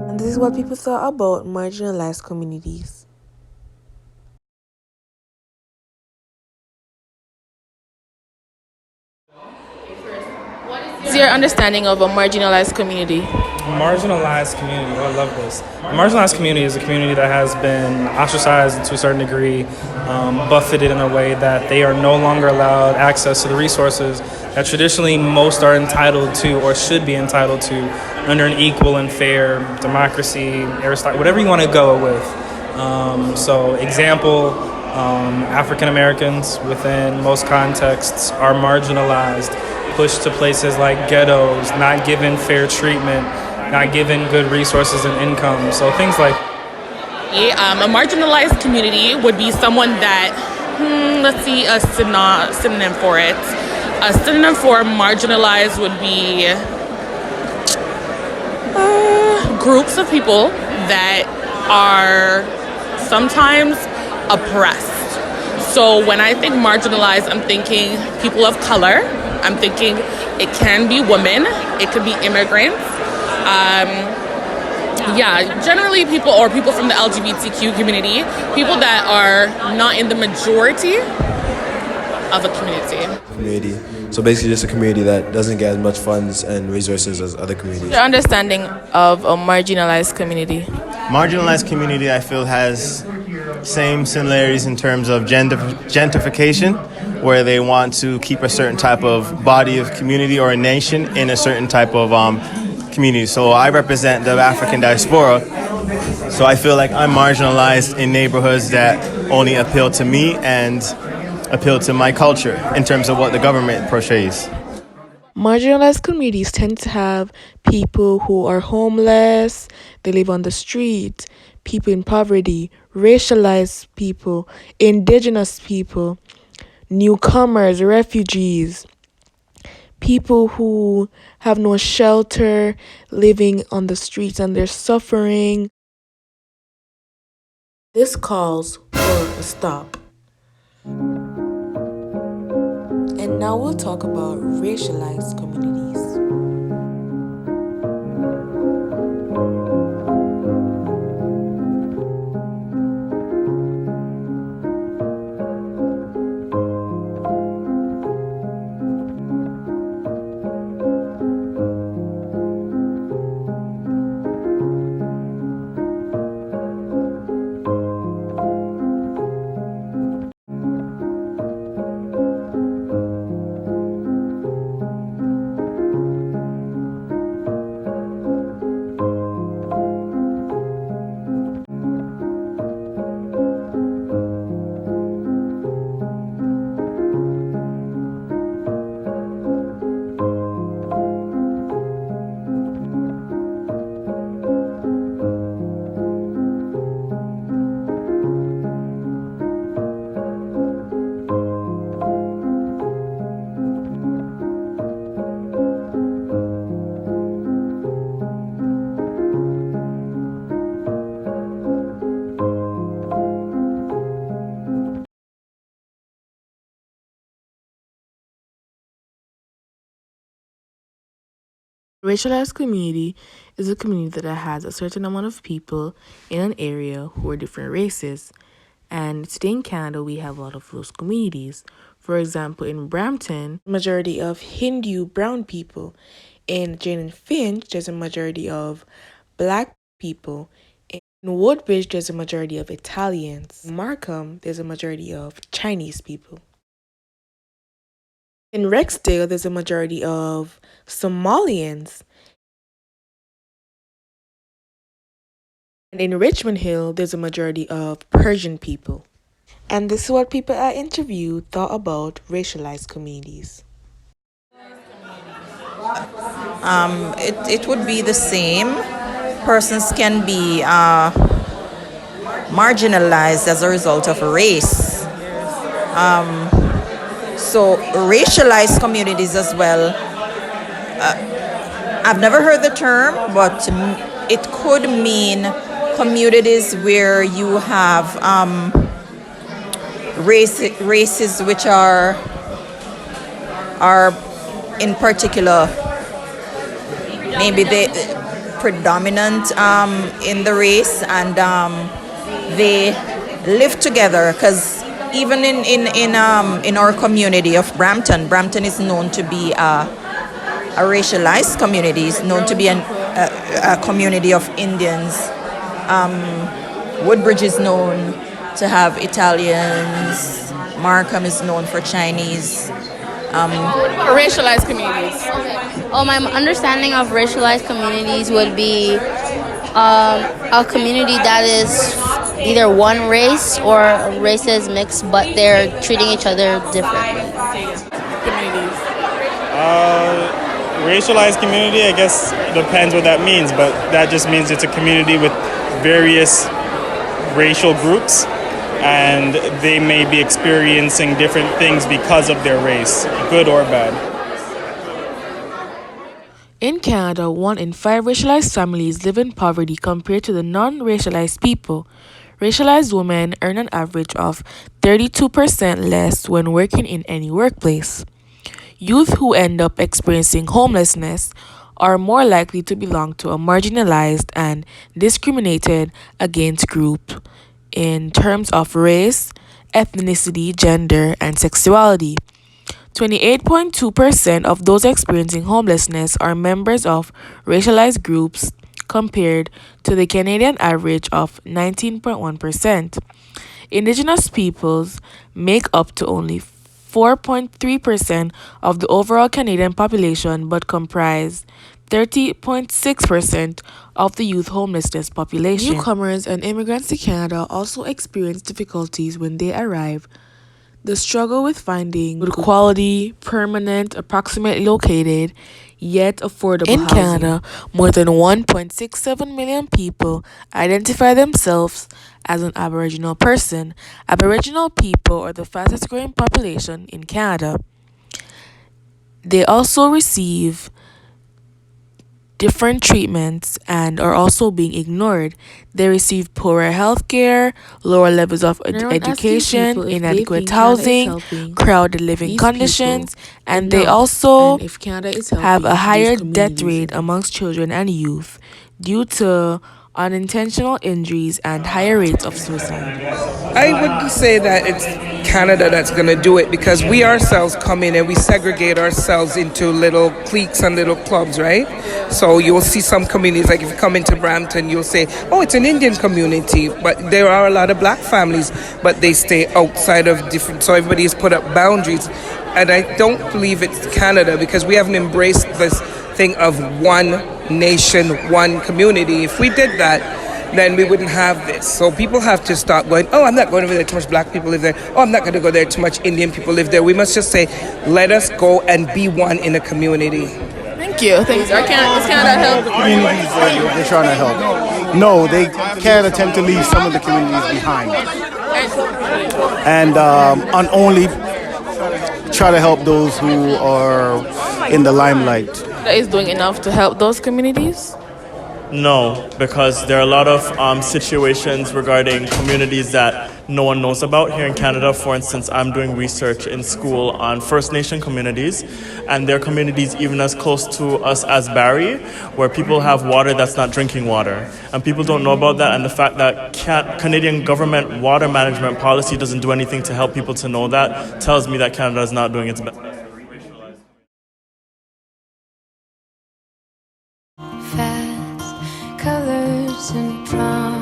And this is what people thought about marginalized communities. What's your understanding of a marginalized community? Marginalized community. Oh, I love this. A marginalized community is a community that has been ostracized to a certain degree, buffeted in a way that they are no longer allowed access to the resources that traditionally most are entitled to or should be entitled to under an equal and fair democracy, aristocracy, whatever you want to go with. So, example, African Americans within most contexts are marginalized, pushed to places like ghettos, not given fair treatment, not given good resources and income. So things like A marginalized community would be someone that, let's see, a synonym for it. A synonym for marginalized would be groups of people that are sometimes oppressed. So when I think marginalized, I'm thinking people of color. I'm thinking it can be women, it could be immigrants. Generally people from the LGBTQ community, people that are not in the majority of a community. So basically just a community that doesn't get as much funds and resources as other communities. Your understanding of a marginalized community? Marginalized community, I feel, has same similarities in terms of gentrification, where they want to keep a certain type of body of community or a nation in a certain type of community. So I represent the African diaspora, so I feel like I'm marginalized in neighborhoods that only appeal to me and appeal to my culture in terms of what the government portrays. Marginalized communities tend to have people who are homeless, they live on the street, people in poverty, racialized people, indigenous people, newcomers, refugees, people who have no shelter, living on the streets and they're suffering. This calls for a stop. And now we'll talk about racialized communities. Racialized community is a community that has a certain amount of people in an area who are different races. And today in Canada, we have a lot of those communities. For example, in Brampton, majority of Hindu brown people. In Jane and Finch, there's a majority of Black people. In Woodbridge, there's a majority of Italians. In Markham, there's a majority of Chinese people. In Rexdale, there's a majority of Somalians. And in Richmond Hill, there's a majority of Persian people. And this is what people I interviewed thought about racialized communities. it would be the same. Persons can be marginalized as a result of race. So racialized communities as well. I've never heard the term, but it could mean communities where you have races which are in particular maybe they predominant in the race, and they live together, because even in our community of Brampton is known to be a racialized community. It's known to be a community of Indians. Woodbridge is known to have Italians. Markham is known for Chinese. Racialized communities. My understanding of racialized communities would be a community that is either one race or races mixed, but they're treating each other differently. Communities. Racialized community, I guess, depends what that means, but that just means it's a community with various racial groups, and they may be experiencing different things because of their race, good or bad. In Canada, 1 in 5 racialized families live in poverty compared to the non-racialized people. Racialized women earn an average of 32% less when working in any workplace. Youth who end up experiencing homelessness are more likely to belong to a marginalized and discriminated against group in terms of race, ethnicity, gender, and sexuality. 28.2% of those experiencing homelessness are members of racialized groups compared to the Canadian average of 19.1%. Indigenous peoples make up to only 4.3% of the overall Canadian population, but comprise 30.6% of the youth homelessness population. Newcomers and immigrants to Canada also experience difficulties when they arrive. The struggle with finding good quality, permanent, approximately located, yet affordable housing. In Canada, more than 1.67 million people identify themselves as an Aboriginal person. Aboriginal people are the fastest growing population in Canada. They also receive different treatments and are also being ignored. They receive poorer health care, lower levels of education, inadequate housing, crowded living conditions, and they also have a higher death rate amongst children and youth due to unintentional injuries and higher rates of suicide. I would say that it's Canada that's going to do it, because we ourselves come in and we segregate ourselves into little cliques and little clubs, right? So you'll see some communities, like if you come into Brampton, you'll say, oh, it's an Indian community, but there are a lot of black families, but they stay outside of different, so everybody has put up boundaries. And I don't believe it's Canada, because we haven't embraced this thing of one nation, one community. If we did that, then we wouldn't have this. So people have to stop going, oh, I'm not going over there, too much black people live there. Oh, I'm not going to go there, too much Indian people live there. We must just say, let us go and be one in a community. Thank you. Thanks. Is Canada helping? Communities they're trying to help. No, Canada tend to leave some of the communities behind. And only try to help those who are in the limelight. Is doing enough to help those communities? No, because there are a lot of situations regarding communities that no one knows about. Here in Canada, for instance, I'm doing research in school on First Nation communities, and there are communities even as close to us as Barrie, where people have water that's not drinking water. And people don't know about that, and the fact that Canadian government water management policy doesn't do anything to help people to know that tells me that Canada is not doing its best. Fast colors and promise.